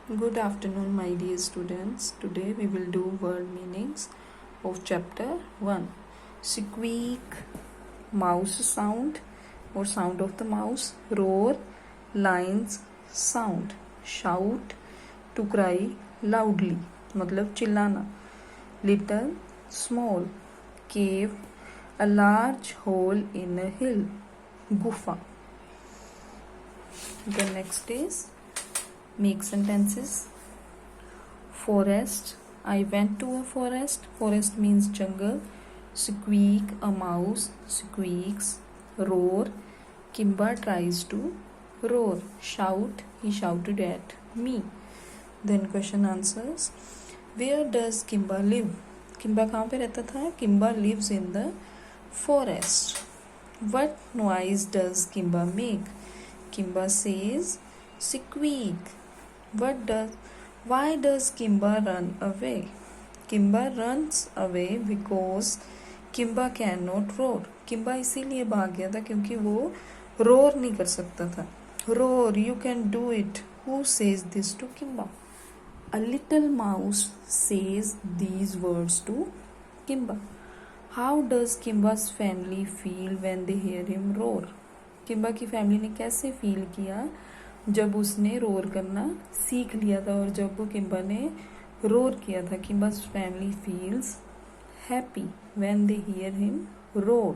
Good afternoon, my dear students. Today we will do word meanings of chapter 1. Squeak, mouse sound or sound of the mouse. Roar, lions sound. Shout, to cry loudly, मतलब चिल्लाना. Little, small. Cave, a large hole in a hill. Gufa. The next is make sentences. Forest, I went to a forest. Forest means jungle. Squeak, a mouse squeaks. Roar, Kimba tries to roar. Shout, he shouted at me. Then question answers. Where does Kimba live? Kimba कहाँ पे रहता था? Kimba lives in the forest. What noise does Kimba make? Kimba says squeak. Why does Kimba run away? Kimba runs away because Kimba cannot roar. Kimba इसीलिए भाग गया था क्योंकि वो roar नहीं कर सकता था. Roar, you can do it. Who says this to Kimba? A little mouse says these words to Kimba. How does Kimba's family feel when they hear him roar? Kimba की फैमिली ने कैसे feel किया जब उसने roar करना सीख लिया था और जब वो किम्बा ने रोर किया था. Kimba's family feels happy when they hear him roar.